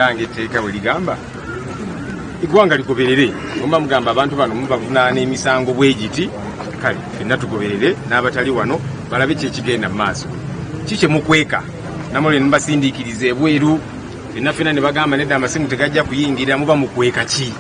Yange teeka bwe ligamba igwanga ligoberere omba mugamba abantu bano mubavunaana emisango bwegiti kale fenna tugoberere n'abatali wano balabe kyekigenda mu maaso kikye mukweka namole nibasindiikiriza ebweru fenna ne bagamba nedda amasimu tegajja kuyingira muba mukweka ki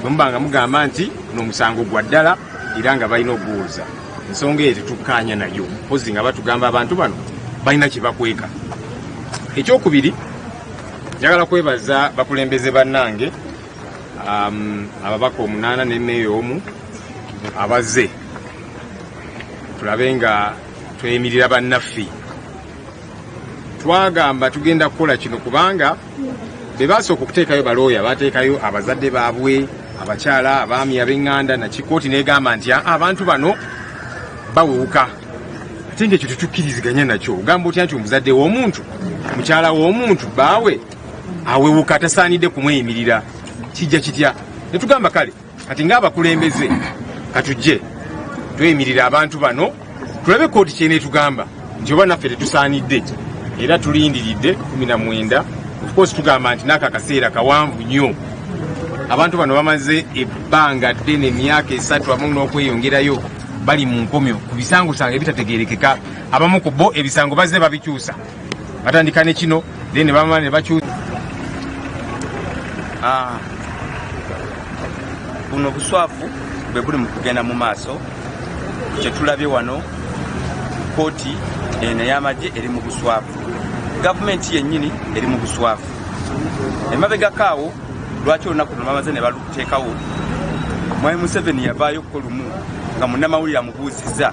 mubanga mugamba nti n'omusango gwa ddala era nga balina okuwuliza ensonga eyo tetukkaanya nayo mpozi nga batugamba abantu bano balina kye bakweka. Ekyokubiri njagala kwebaza bakulembeze bannange ababaka 8 n'emmeeya omu abazze tulabe nga tweyimirira bannaffe. Twagamba tugenda kukola kino kubanga be basooka okuteekayo balooya bateekayo abazadde baabwe abakyala abaami ab'eŋŋanda na Kooti n'egamba nti abantu bano bawewuka ate ng'ekyo tetukkiriziganya nakyo. Ogamba otya nti omuzadde w'omuntu mukyala w'omuntu baawe awewuka tasaanidde kumweyimirira kijja kitya? Ne tugamba kale kati ng'abakulembeze katujje tweyimirira abantu bano tulabe Kooti kyene tugamba nti oba naffe tetusaanidde era tulindiridde 19 of course tugamba nti n'aka kaseera kawanvu nnyo abantu bano bamaze ebbanga ddene emyaka 3 amu n'okweyongerayo bali mu nkomyo ku bisango sange bitategerekeka. Abamu ku bo ebisango bazze babikyusa batandika ne kino then bamala ne bakyusa. Buno buswafu bwe buli mu kugenda mu maaso kye tulabye wano. Kooti eno y'amagye eri mu buswafu, gavumenti yennyini eri mu buswafu. Emabegakaawo lwaki olunaku luno bamaze ne baluteekawo Mwami Museveni yavaayo ko lumu nga munnamawulire amubuuzizza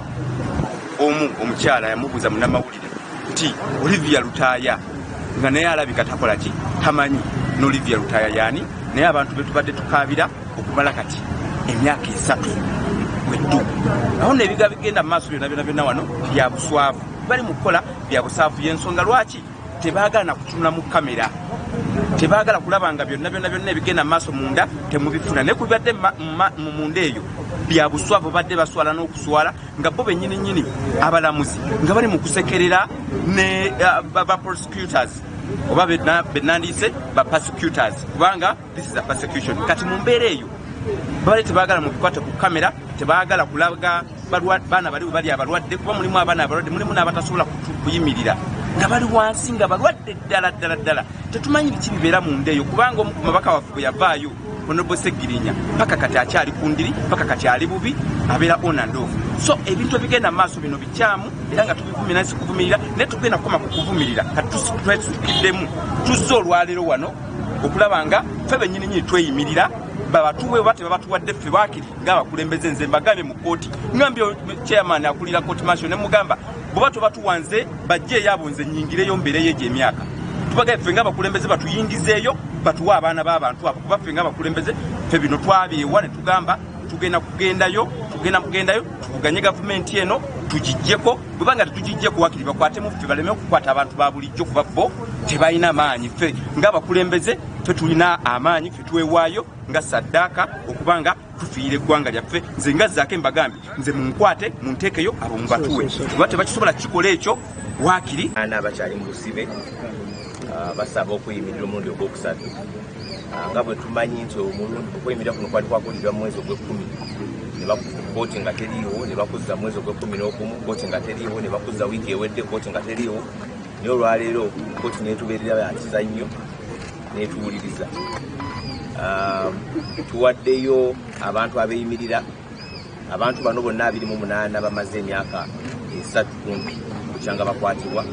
omukyala yamubuuza munnamawulire nti Olivia Lutaaya nga naye alabika takola ki tamanyi n'Olivia Lutaaya yaani, naye abantu betubadde tukaabira okumala kati emyaka 3 weddu. Awo n'ebiga bigenda mu maaso byonna wano bya buswavu bali mu kukola bya busaafu y'ensonga lwaki tebaagala na kutunula mu kamera, tebaagala kulaba nga byonna ebigenda mu maaso munda temubifuna. Ne ku bibadde mu munda eyo bya buswavu badde baswala n'okuswala nga bo bennyini abalamuzi nga bali mu kusekerera ne ba prosecutors oba benandise ba prosecutors kubanga this is a persecution. Kati mu mbeera eyo bali tebaagala mu kukwata ku kamera, tebaagala kulaga baana bali abalwadde kuba mulimu abaana abalwadde, mulimu n'abatasobola kuyimirira nga bali wansi nga balwadde ddala. Tetumanyi biki bibeera mu nda eyo kubanga omumabaka waffe bwe yavaayo Honorable Segirinya paka kati akyali kundiri paka kati ali bubi abeera on and off. So ebintu ebigenda mu maaso bino bikyamu era nga tubivumira si kuvumirira ne tugenda kukoma ku kuvumirira kati tusitukiddemu tuzze olwaleero wano okulaba nga ffe bennyini tweyimirira babatuwe bate babatuwadde ffe baakiri ng'abakulembeze. Nze mbagambye mu Kooti ngambye chairman akulira Court Marshal ne mugamba bwe batuwanze bajje yabo nze nyingireyo mbeereyo egyo emyaka tubaga ffe ng'abakulembeze batuyingizeeyo batuwa abaana b'abantu abo kuba ffe ng'abakulembeze ffe bino twabyewa ne tugamba tugenda kugendayo tuvuganye gavumenti eno tugijjeko bwebanga tetugijjeko wakiri bakwatemu ffe baleme okukwata abantu ba bulijjo kuba bo tebalina maanyi. Ffe ng'abakulembeze ffe tulina amaanyi, ffe tuwewaayo nga saddaaka okubanga tufiire eggwanga lyaffe. Nze nga zzaako embagambye nze munkwate munteekeyo abo mubatuwe kuba tebakisobola kikola ekyo waakiri. Abakyali mu busibe basaba okuyimirira omulundi ogwokusatu nga bwe tumanyi nti omulundi okuyimirira kuno kwali kwakulirwa mu mwezi ogw'ekkumi Kooti nga teriiwo ne bakuzza mwezi ogw'ekkumi Kooti nga teriiwo ne bakuzza wiiki ewedde Kooti nga teriiwo. Naye olwaleero Kooti neetubeerera yankiza nnyo neetuwuliriza. Tuwaddeyo abantu abeeyimirira. Abantu bano bonna 28 bamaze emyaka 3 kumpi kukyanga bakwatibwa.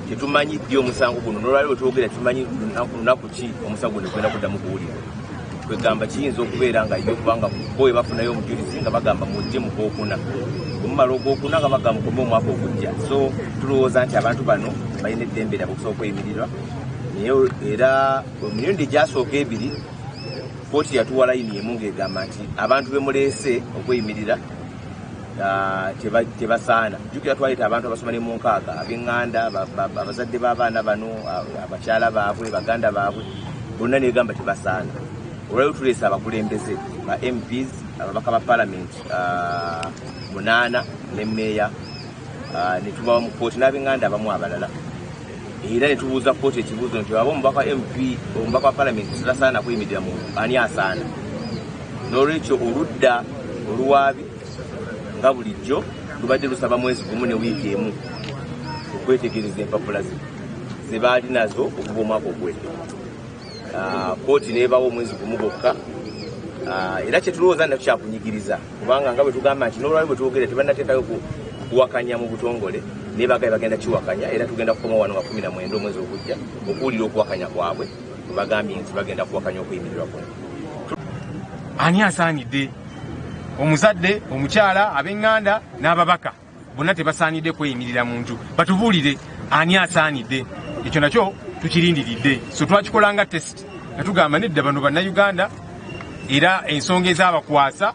Tetumanyi ddi omusango guno n'olwaleero twogera tumanyi lunaku ki omusango guno gwenda kuddamu kuwulirwa. Kwegamba kiyinza okubeera nga yo kubanga bo we bafunayo omujulizi nga bagamba mujje mu Gwokuna, omumala Ogwokuna nga bagamba mukome omwaka ogujja. So tulowooza nti abantu bano balina eddembe lyabwe okusobola okweyimirira. Naye era emirundi gyasooka ebiri Kooti yatuwa layini emu ng'egamba nti abantu be muleese okweyimirira tebasaana. Jjukira twaleeta abantu abasoma ne mu 6 ab'eŋŋanda abazadde b'abaana bano abakyala baabwe baganda baabwe bonna negamba tebasaana. Olwaleero tuleese abakulembeze ba MPs ababaka ba Parliament 8 n'emmeeya ne tubawa mu Kooti n'ab'eŋŋanda abamu abalala. era ne tubuuza kkooti ekibuuzo nti aba omubaka MP omubaka wa palamenti tasaana kuyimirira mu ani asaana. N'olwekyo oludda oluwaabi nga bulijjo lubadde lusaba mwezi gumu ne wiiki emu okwetegereza empapula ze baali nazo okuva omwaka ogwedde. Kooti neebawo omwezi gumu gwokka. Era kyetulowooza nti kyakunyigiriza kubanga nga bwe tugamba nti n'olwali bwe twogere tebannateekayo kuwakanya mu butongole naye bagaye bagenda kiwakanya era tugenda kukoma wano nga 19 omwezi ogujja okuwulira okuwakanya kwabwe bagambye nti bagenda kuwakanya okuyimirirwa kuno. Ani asaanidde? Omuzadde, omukyala, ab'eŋŋanda n'ababaka bonna tebasaanidde kweyimirira muntu. Batubuulire ani asaanidde? Ekyo nakyo tukirindiridde. So twakikolanga test nga tugamba nedda bano bannayuganda era ensonga ezaabakwasa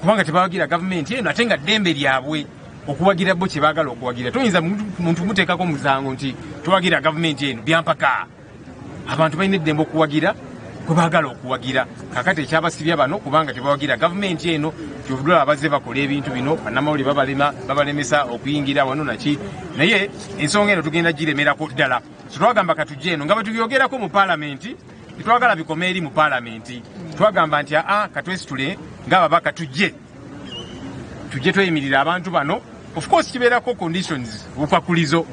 kubanga tebawagira gavumenti eno ate nga ddembe lyabwe okuwagira bo kye baagala okuwagira. Toyinza muntu muteekako musango nti tuwagira gavumenti eno byampaka. Abantu balina eddembe okuwagira kwe baagala okuwagira. Kakati ekyabasibya bano kubanga tebawagira gavumenti eno kyovudula abazze bakola ebintu bino bannamawulire babalemesa okuyingira wano naki. Naye ensonga eno tugenda giremerako ddala. So twagamba katujje eno nga bwe tubyogerako mu paalamenti tetwagala bikome eri mu paalamenti. Twagamba nti katwesitule ng'ababaka tujje tweyimirira abantu bano. Of course kibeerako conditions bukwakulizo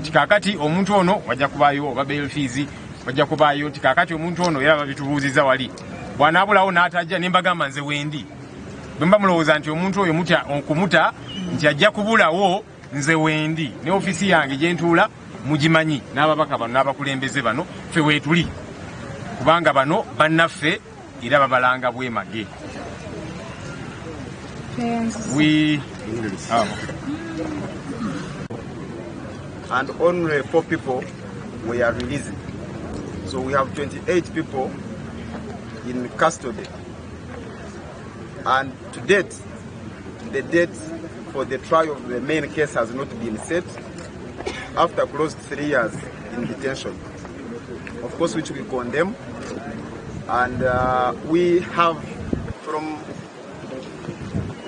tikakati omuntu ono wajja kubaayo oba bail fees wajja kubaayo tikakati omuntu ono era babitubuuziza wali bw'anaabulawo n'atajja ne mbagamba nze wendi bwe mba mulowooza nti omuntu oyo okumuta nti ajja kubulawo nze wendi ne ofiisi yange gye ntuula mugimanyi n'ababaka bano n'abakulembeze bano ffe weetuli kubanga bano bannaffe era babalanga bwemage. And only 4 people were released. So we have 28 people in custody. And to date, the date for the trial of the main case has not been set after close to 3 years in detention. Of course, which we condemn. And we have from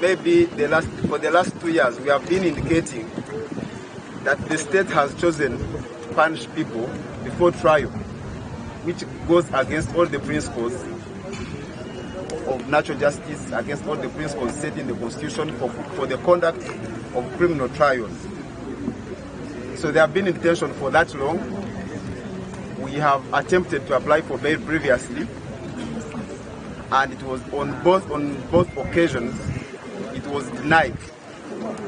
maybe for the last 2 years, we have been indicating that the state has chosen to punish people before trial, which goes against all the principles of natural justice, against all the principles set in the Constitution for the conduct of criminal trials. So they have been in detention for that long. We have attempted to apply for bail previously, and it was on both occasions it was denied.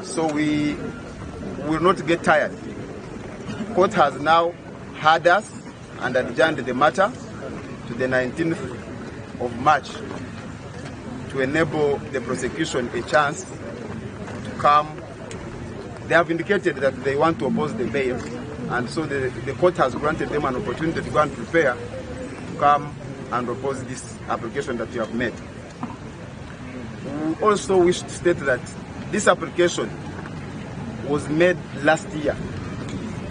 So we will not get tired. Court has now heard us and adjourned the matter to the 19th of March to enable the prosecution a chance to come. They have indicated that they want to oppose the bail, and so the court has granted them an opportunity to go and prepare to come and oppose this application that you have made. We also wish to state that this application was made last year,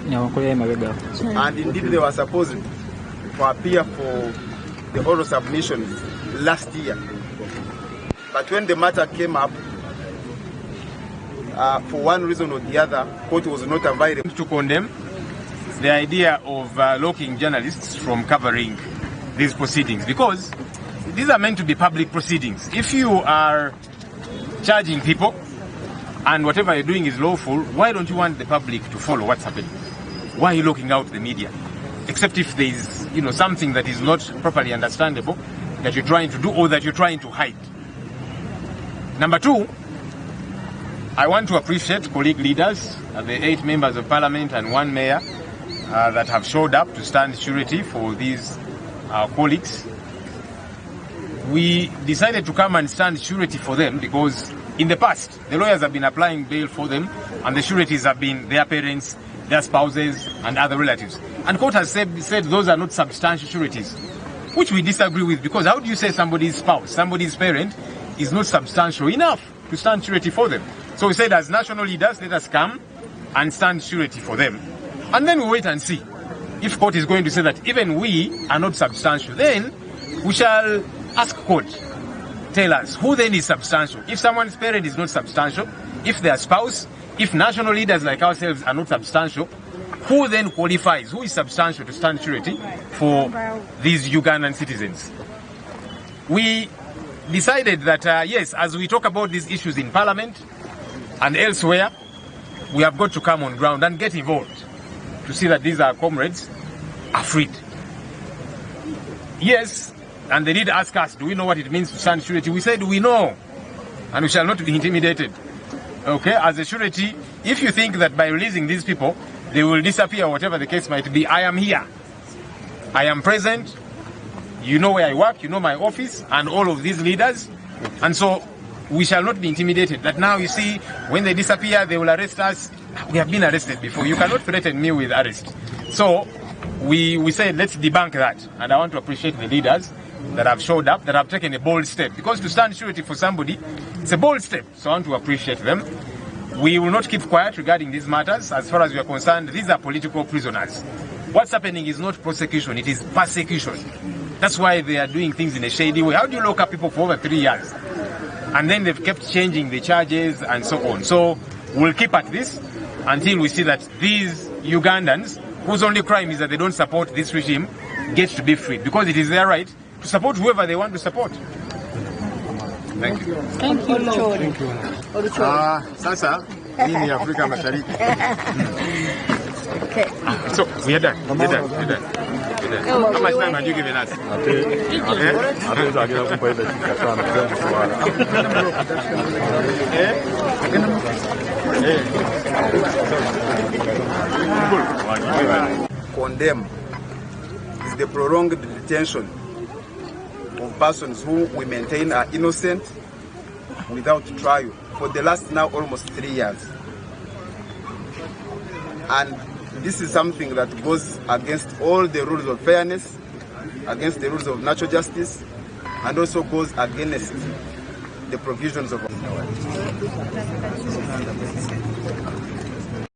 and indeed they were supposed to appear for the oral submissions last year. But when the matter came up, for one reason or the other, court was not available. To condemn the idea of locking journalists from covering these proceedings, because these are meant to be public proceedings. If you are charging people and whatever you're doing is lawful, why don't you want the public to follow what's happening? Why are you locking out the media? Except if there is, something that is not properly understandable that you're trying to do or that you're trying to hide. Number two, I want to appreciate colleague leaders, the 8 members of parliament and 1 mayor that have showed up to stand surety for these colleagues. We decided to come and stand surety for them because in the past, the lawyers have been applying bail for them and the sureties have been their parents, their spouses and other relatives. And court has said those are not substantial sureties, which we disagree with, because how do you say somebody's spouse, somebody's parent is not substantial enough to stand surety for them? So we said as national leaders, let us come and stand surety for them. And then we wait and see. If court is going to say that even we are not substantial, then we shall ask court, tell us who then is substantial. If someone's parent is not substantial, if their spouse, if national leaders like ourselves are not substantial, who then qualifies, who is substantial to stand surety for these Ugandan citizens? We decided that, yes, as we talk about these issues in Parliament and elsewhere, we have got to come on ground and get involved to see that these our comrades are freed. Yes, and they did ask us, do we know what it means to stand surety? We said we know, and we shall not be intimidated. Okay, as a surety, if you think that by releasing these people, they will disappear, whatever the case might be, I am here. I am present. You know where I work, you know my office, and all of these leaders. And so we shall not be intimidated. That now you see, when they disappear, they will arrest us. We have been arrested before. You cannot threaten me with arrest. So we said, let's debunk that. And I want to appreciate the leaders that have showed up, that have taken a bold step. Because to stand surety for somebody, it's a bold step. So I want to appreciate them. We will not keep quiet regarding these matters. As far as we are concerned, these are political prisoners. What's happening is not prosecution, it is persecution. That's why they are doing things in a shady way. How do you lock up people for over 3 years? And then they've kept changing the charges and so on. So we'll keep at this until we see that these Ugandans, whose only crime is that they don't support this regime, get to be freed. Because it is their right to support whoever they want to support. Thank you. Thank you, Lord. Thank you. Sasa, hii ni Afrika Mashariki. Okay. So, we are done. We're done. We're done. How much time have you given us? Condemn is the prolonged detention of persons who we maintain are innocent without trial for the last now almost 3 years. And this is something that goes against all the rules of fairness, against the rules of natural justice, and also goes against the provisions of